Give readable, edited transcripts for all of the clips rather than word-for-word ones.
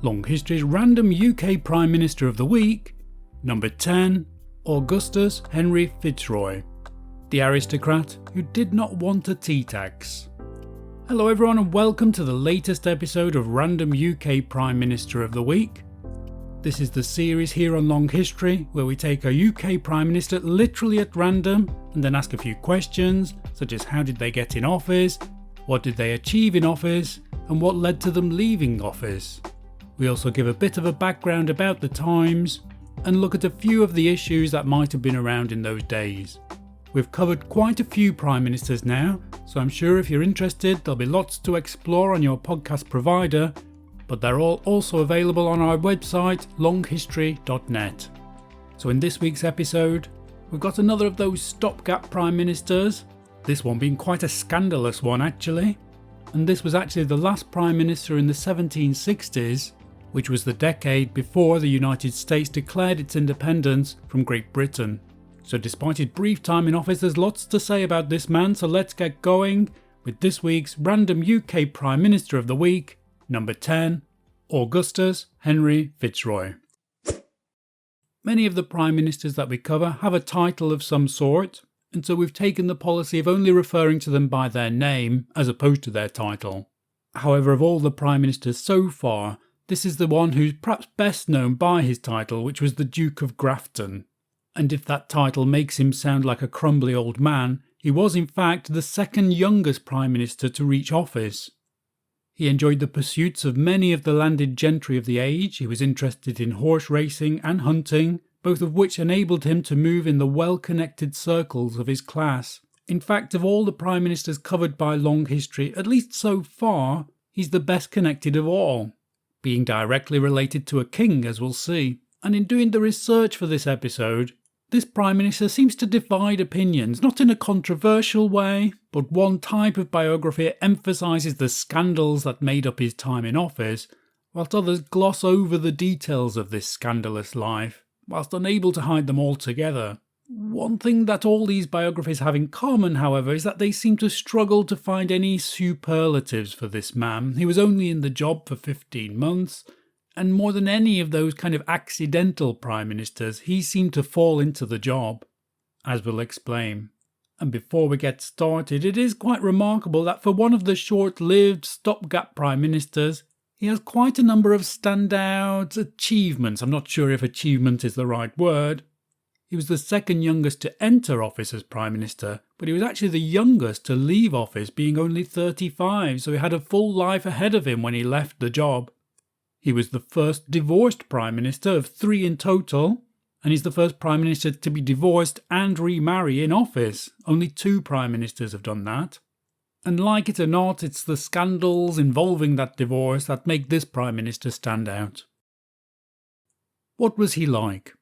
Long History's random UK Prime Minister of the Week, number 10, Augustus Henry FitzRoy, the aristocrat who did not want a tea tax. Hello everyone and welcome to the latest episode of Random UK Prime Minister of the Week. This is the series here on Long History where we take a UK Prime Minister literally at random and then ask a few questions such as how did they get in office, what did they achieve in office, and what led to them leaving office. We also give a bit of a background about the times and look at a few of the issues that might have been around in those days. We've covered quite a few Prime Ministers now, so I'm sure if you're interested there'll be lots to explore on your podcast provider, but they're all also available on our website longhistory.net. So in this week's episode, we've got another of those stopgap Prime Ministers, this one being quite a scandalous one actually, and this was actually the last Prime Minister in the 1760s, which was the decade before the United States declared its independence from Great Britain. So despite his brief time in office, there's lots to say about this man, so let's get going with this week's random UK Prime Minister of the Week, number 10, Augustus Henry FitzRoy. Many of the Prime Ministers that we cover have a title of some sort, and so we've taken the policy of only referring to them by their name as opposed to their title. However, of all the Prime Ministers so far, this is the one who's perhaps best known by his title, which was the Duke of Grafton. And if that title makes him sound like a crumbly old man, he was in fact the second youngest Prime Minister to reach office. He enjoyed the pursuits of many of the landed gentry of the age. He was interested in horse racing and hunting, both of which enabled him to move in the well-connected circles of his class. In fact, of all the Prime Ministers covered by Long History, at least so far, he's the best connected of all, being directly related to a king, as we'll see. And in doing the research for this episode, this Prime Minister seems to divide opinions, not in a controversial way, but one type of biography emphasises the scandals that made up his time in office, whilst others gloss over the details of this scandalous life, whilst unable to hide them altogether. One thing that all these biographies have in common, however, is that they seem to struggle to find any superlatives for this man. He was only in the job for 15 months, and more than any of those kind of accidental Prime Ministers, he seemed to fall into the job, as we'll explain. And before we get started, it is quite remarkable that for one of the short-lived stopgap Prime Ministers, he has quite a number of standout achievements. I'm not sure if achievement is the right word. He was the second youngest to enter office as Prime Minister, but he was actually the youngest to leave office, being only 35, so he had a full life ahead of him when he left the job. He was the first divorced Prime Minister of 3 in total, and he's the first Prime Minister to be divorced and remarry in office. Only 2 Prime Ministers have done that. And like it or not, it's the scandals involving that divorce that make this Prime Minister stand out. What was he like?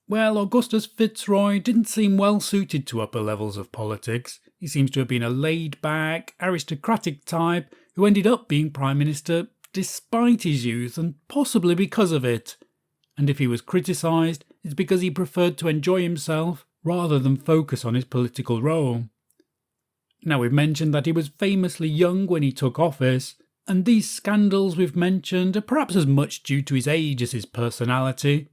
Well, Augustus FitzRoy didn't seem well suited to upper levels of politics. He seems to have been a laid-back, aristocratic type who ended up being Prime Minister despite his youth and possibly because of it. And if he was criticised, it's because he preferred to enjoy himself rather than focus on his political role. Now, we've mentioned that he was famously young when he took office, and these scandals we've mentioned are perhaps as much due to his age as his personality.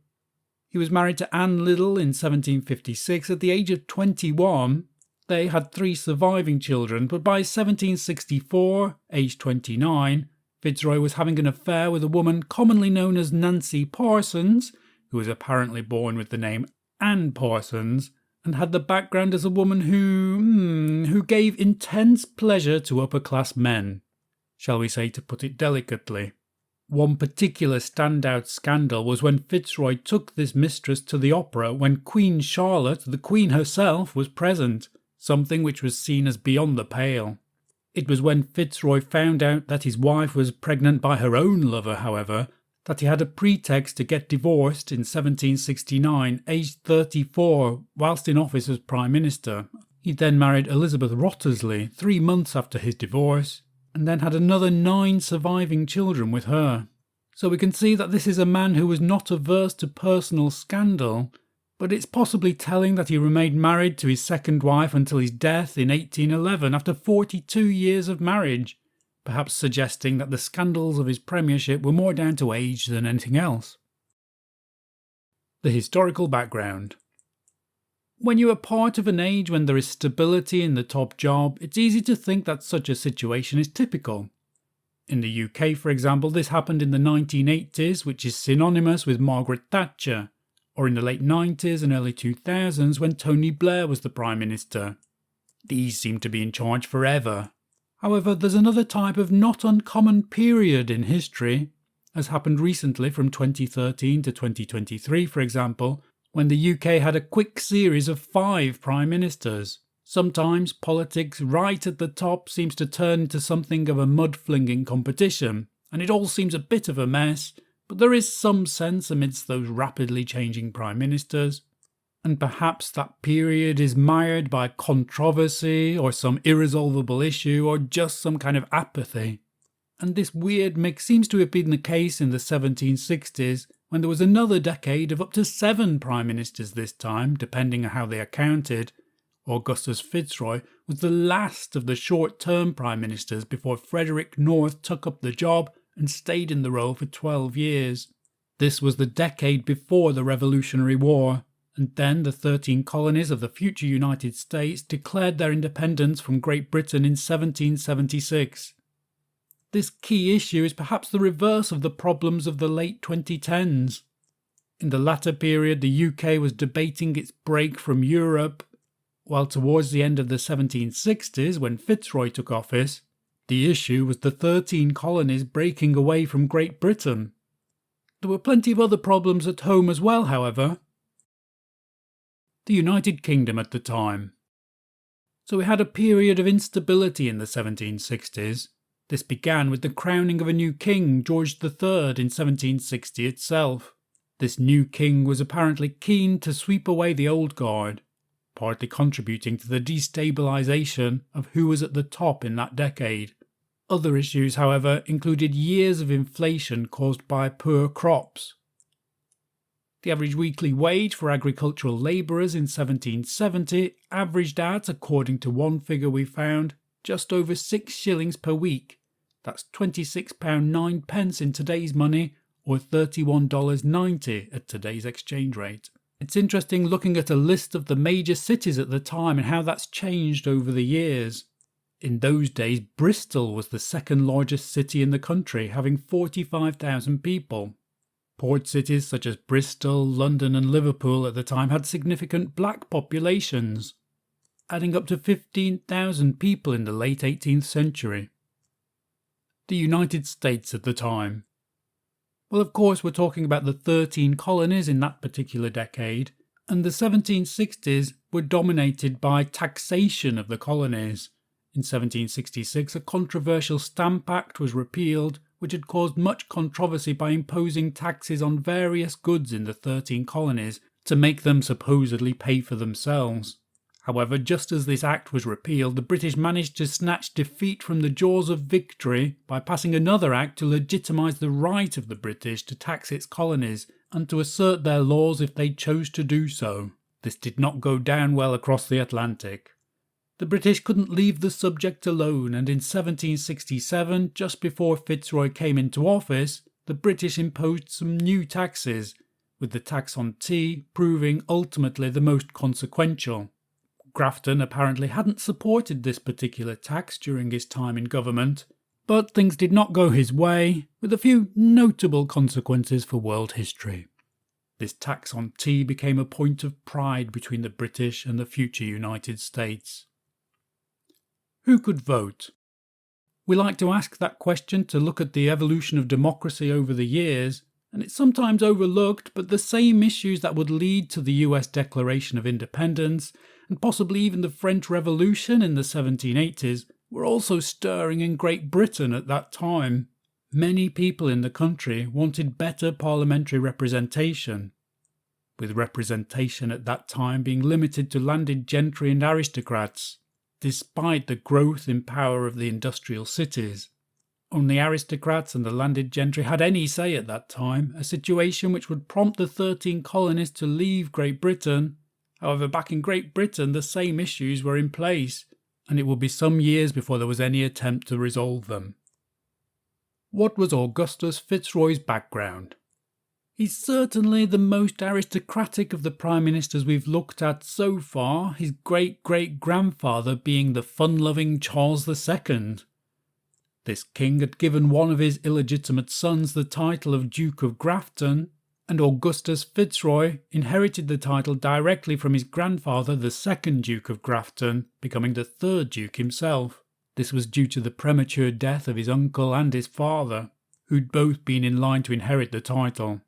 He was married to Anne Liddell in 1756 at the age of 21. They had 3 surviving children, but by 1764, aged 29, FitzRoy was having an affair with a woman commonly known as Nancy Parsons, who was apparently born with the name Anne Parsons, and had the background as a woman who gave intense pleasure to upper-class men, shall we say, to put it delicately. One particular standout scandal was when FitzRoy took this mistress to the opera when Queen Charlotte, the Queen herself, was present, something which was seen as beyond the pale. It was when FitzRoy found out that his wife was pregnant by her own lover, however, that he had a pretext to get divorced in 1769, aged 34, whilst in office as Prime Minister. He then married Elizabeth Wriothesley 3 months after his divorce, and then had another 9 surviving children with her. So we can see that this is a man who was not averse to personal scandal, but it's possibly telling that he remained married to his second wife until his death in 1811 after 42 years of marriage. perhaps suggesting that the scandals of his premiership were more down to age than anything else. The historical background. When you are part of an age when there is stability in the top job, it's easy to think that such a situation is typical. In the UK, for example, this happened in the 1980s, which is synonymous with Margaret Thatcher, or in the late 90s and early 2000s when Tony Blair was the Prime Minister. These seem to be in charge forever. However, there's another type of not uncommon period in history, as happened recently from 2013 to 2023, for example, when the UK had a quick series of 5 Prime Ministers. Sometimes politics right at the top seems to turn into something of a mud-flinging competition, and it all seems a bit of a mess, but there is some sense amidst those rapidly changing Prime Ministers. And perhaps that period is mired by controversy or some irresolvable issue or just some kind of apathy. And this weird mix seems to have been the case in the 1760s, when there was another decade of up to 7 Prime Ministers this time, depending on how they are counted. Augustus FitzRoy was the last of the short-term Prime Ministers before Frederick North took up the job and stayed in the role for 12 years. This was the decade before the Revolutionary War, and then the 13 colonies of the future United States declared their independence from Great Britain in 1776. This key issue is perhaps the reverse of the problems of the late 2010s. In the latter period, the UK was debating its break from Europe, while towards the end of the 1760s, when FitzRoy took office, the issue was the 13 colonies breaking away from Great Britain. There were plenty of other problems at home as well, however. The United Kingdom at the time. So we had a period of instability in the 1760s. This began with the crowning of a new king, George III, in 1760 itself. This new king was apparently keen to sweep away the old guard, partly contributing to the destabilisation of who was at the top in that decade. Other issues, however, included years of inflation caused by poor crops. The average weekly wage for agricultural labourers in 1770 averaged out, according to one figure we found, just over 6 shillings per week. That's £26.09 in today's money, or $31.90 at today's exchange rate. It's interesting looking at a list of the major cities at the time and how that's changed over the years. In those days, Bristol was the second largest city in the country, having 45,000 people. Port cities such as Bristol, London and Liverpool at the time had significant black populations, adding up to 15,000 people in the late 18th century. The United States at the time. Well, of course, we're talking about the 13 colonies in that particular decade, and the 1760s were dominated by taxation of the colonies. In 1766, a controversial Stamp Act was repealed, which had caused much controversy by imposing taxes on various goods in the 13 colonies to make them supposedly pay for themselves. However, just as this act was repealed, the British managed to snatch defeat from the jaws of victory by passing another act to legitimise the right of the British to tax its colonies and to assert their laws if they chose to do so. This did not go down well across the Atlantic. The British couldn't leave the subject alone, and in 1767, just before FitzRoy came into office, the British imposed some new taxes, with the tax on tea proving ultimately the most consequential. Grafton apparently hadn't supported this particular tax during his time in government, but things did not go his way, with a few notable consequences for world history. This tax on tea became a point of pride between the British and the future United States. Who could vote? We like to ask that question to look at the evolution of democracy over the years, and it's sometimes overlooked, but the same issues that would lead to the US Declaration of Independence, and possibly even the French Revolution in the 1780s, were also stirring in Great Britain at that time. Many people in the country wanted better parliamentary representation, with representation at that time being limited to landed gentry and aristocrats, despite the growth in power of the industrial cities. Only aristocrats and the landed gentry had any say at that time, a situation which would prompt the 13 colonies to leave Great Britain. However, back in Great Britain, the same issues were in place, and it would be some years before there was any attempt to resolve them. What was Augustus FitzRoy's background? He's certainly the most aristocratic of the prime ministers we've looked at so far, his great-great-grandfather being the fun-loving Charles II. This king had given one of his illegitimate sons the title of Duke of Grafton, and Augustus FitzRoy inherited the title directly from his grandfather, the second Duke of Grafton, becoming the third Duke himself. This was due to the premature death of his uncle and his father, who'd both been in line to inherit the title.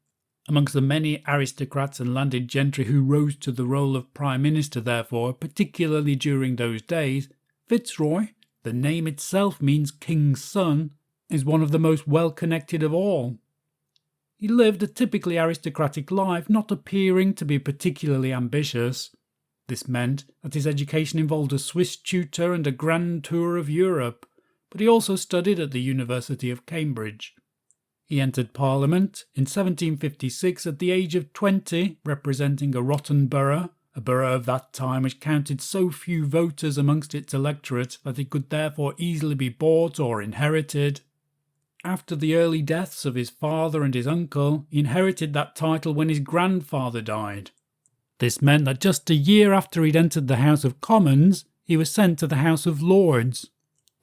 Amongst the many aristocrats and landed gentry who rose to the role of Prime Minister, therefore, particularly during those days, FitzRoy, the name itself means King's Son, is one of the most well-connected of all. He lived a typically aristocratic life, not appearing to be particularly ambitious. This meant that his education involved a Swiss tutor and a grand tour of Europe, but he also studied at the University of Cambridge. He entered Parliament in 1756 at the age of 20, representing a rotten borough, a borough of that time which counted so few voters amongst its electorate that it could therefore easily be bought or inherited. After the early deaths of his father and his uncle, he inherited that title when his grandfather died. This meant that just a year after he'd entered the House of Commons, he was sent to the House of Lords,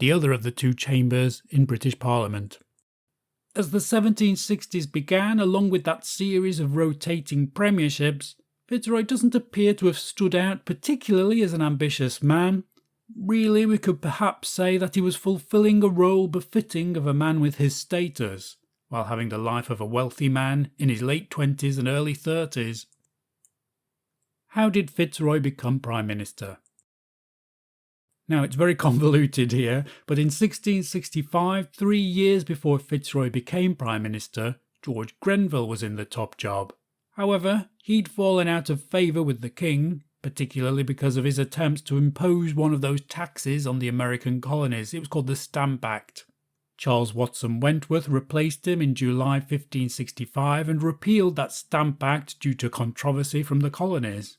the other of the two chambers in British Parliament. As the 1760s began, along with that series of rotating premierships, FitzRoy doesn't appear to have stood out particularly as an ambitious man. Really, we could perhaps say that he was fulfilling a role befitting of a man with his status, while having the life of a wealthy man in his late 20s and early 30s. How did FitzRoy become Prime Minister? Now, it's very convoluted here, but in 1665, 3 years before FitzRoy became Prime Minister, George Grenville was in the top job. However, he'd fallen out of favour with the king, particularly because of his attempts to impose one of those taxes on the American colonies. It was called the Stamp Act. Charles Watson Wentworth replaced him in July 1565 and repealed that Stamp Act due to controversy from the colonies.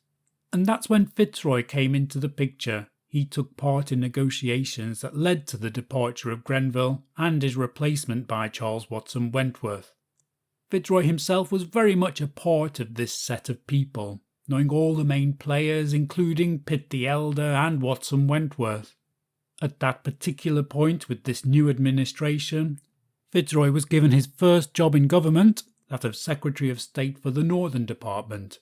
And that's when FitzRoy came into the picture. He took part in negotiations that led to the departure of Grenville and his replacement by Charles Watson Wentworth. FitzRoy himself was very much a part of this set of people, knowing all the main players, including Pitt the Elder and Watson Wentworth. At that particular point with this new administration, FitzRoy was given his first job in government, that of Secretary of State for the Northern Department.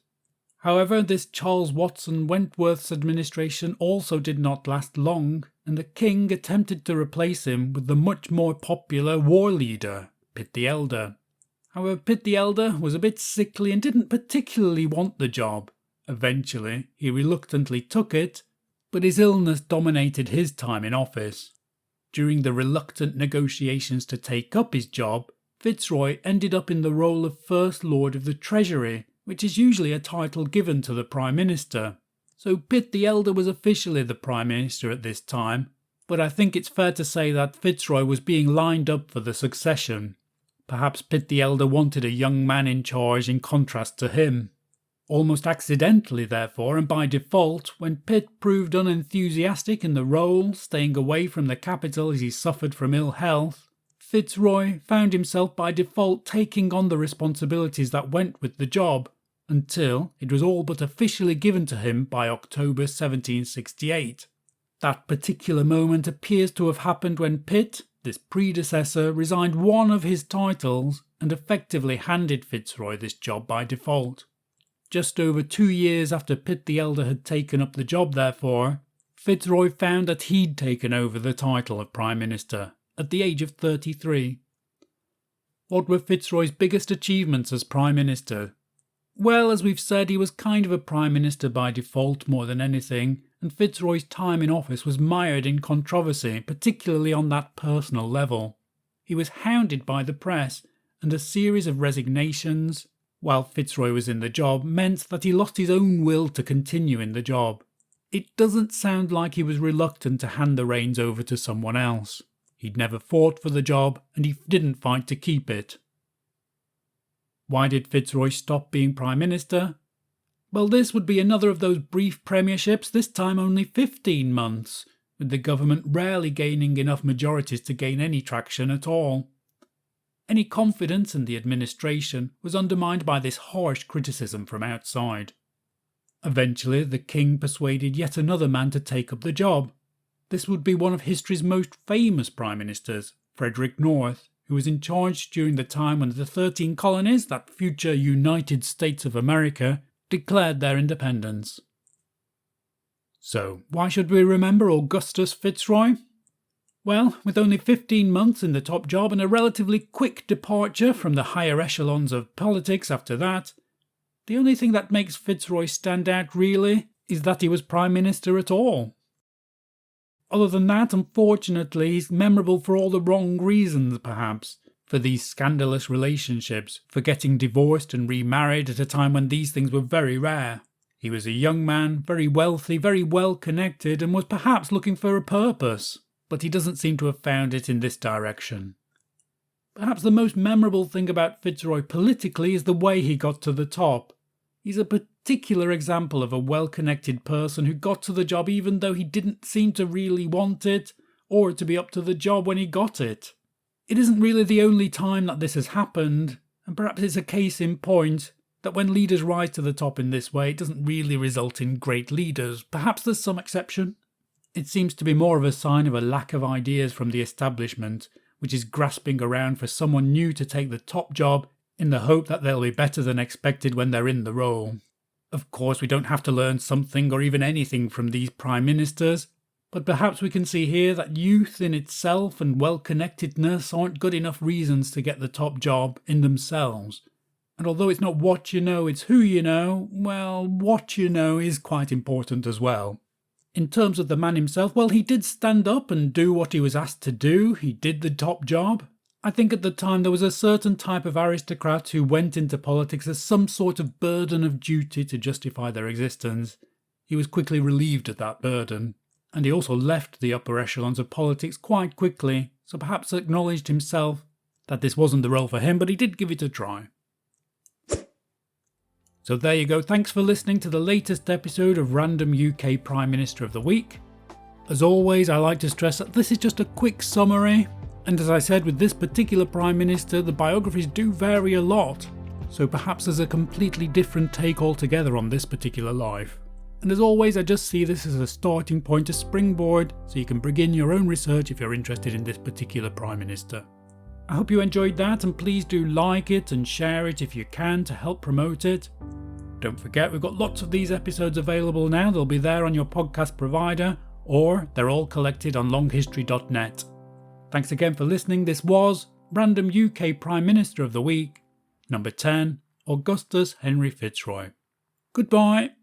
However, this Charles Watson Wentworth's administration also did not last long, and the king attempted to replace him with the much more popular war leader, Pitt the Elder. However, Pitt the Elder was a bit sickly and didn't particularly want the job. Eventually, he reluctantly took it, but his illness dominated his time in office. During the reluctant negotiations to take up his job, FitzRoy ended up in the role of First Lord of the Treasury, which is usually a title given to the Prime Minister. So Pitt the Elder was officially the Prime Minister at this time, but I think it's fair to say that FitzRoy was being lined up for the succession. Perhaps Pitt the Elder wanted a young man in charge in contrast to him. Almost accidentally, therefore, and by default, when Pitt proved unenthusiastic in the role, staying away from the capital as he suffered from ill health, FitzRoy found himself by default taking on the responsibilities that went with the job, until it was all but officially given to him by October 1768. That particular moment appears to have happened when Pitt, this predecessor, resigned one of his titles and effectively handed FitzRoy this job by default. Just over 2 years after Pitt the Elder had taken up the job, therefore, FitzRoy found that he'd taken over the title of Prime Minister at the age of 33. What were FitzRoy's biggest achievements as Prime Minister? Well, as we've said, he was kind of a Prime Minister by default more than anything, and FitzRoy's time in office was mired in controversy, particularly on that personal level. He was hounded by the press, and a series of resignations, while FitzRoy was in the job, meant that he lost his own will to continue in the job. It doesn't sound like he was reluctant to hand the reins over to someone else. He'd never fought for the job, and he didn't fight to keep it. Why did FitzRoy stop being Prime Minister? Well, this would be another of those brief premierships, this time only 15 months, with the government rarely gaining enough majorities to gain any traction at all. Any confidence in the administration was undermined by this harsh criticism from outside. Eventually, the king persuaded yet another man to take up the job. This would be one of history's most famous prime ministers, Frederick North, who was in charge during the time when the 13 colonies, that future United States of America, declared their independence. So, why should we remember Augustus FitzRoy? Well, with only 15 months in the top job and a relatively quick departure from the higher echelons of politics after that, the only thing that makes FitzRoy stand out really is that he was Prime Minister at all. Other than that, unfortunately, he's memorable for all the wrong reasons, perhaps. For these scandalous relationships, for getting divorced and remarried at a time when these things were very rare. He was a young man, very wealthy, very well connected, and was perhaps looking for a purpose, but he doesn't seem to have found it in this direction. Perhaps the most memorable thing about FitzRoy politically is the way he got to the top. He's a particular example of a well-connected person who got to the job even though he didn't seem to really want it, or to be up to the job when he got it. It isn't really the only time that this has happened, and perhaps it's a case in point that when leaders rise to the top in this way, it doesn't really result in great leaders. Perhaps there's some exception. It seems to be more of a sign of a lack of ideas from the establishment, which is grasping around for someone new to take the top job in the hope that they'll be better than expected when they're in the role. Of course, we don't have to learn something or even anything from these prime ministers, but perhaps we can see here that youth in itself and well-connectedness aren't good enough reasons to get the top job in themselves. And although it's not what you know, it's who you know, well, what you know is quite important as well. In terms of the man himself, well, he did stand up and do what he was asked to do. He did the top job. I think at the time there was a certain type of aristocrat who went into politics as some sort of burden of duty to justify their existence. He was quickly relieved of that burden, and he also left the upper echelons of politics quite quickly, so perhaps acknowledged himself that this wasn't the role for him, but he did give it a try. So there you go, thanks for listening to the latest episode of Random UK Prime Minister of the Week. As always, I like to stress that this is just a quick summary, and as I said with this particular Prime Minister, the biographies do vary a lot, so perhaps there's a completely different take altogether on this particular life. And as always, I just see this as a starting point, a springboard, so you can begin your own research if you're interested in this particular Prime Minister. I hope you enjoyed that, and please do like it and share it if you can to help promote it. Don't forget, we've got lots of these episodes available now. They'll be there on your podcast provider, or they're all collected on longhistory.net. Thanks again for listening. This was Random UK Prime Minister of the Week, number 10, Augustus Henry FitzRoy. Goodbye.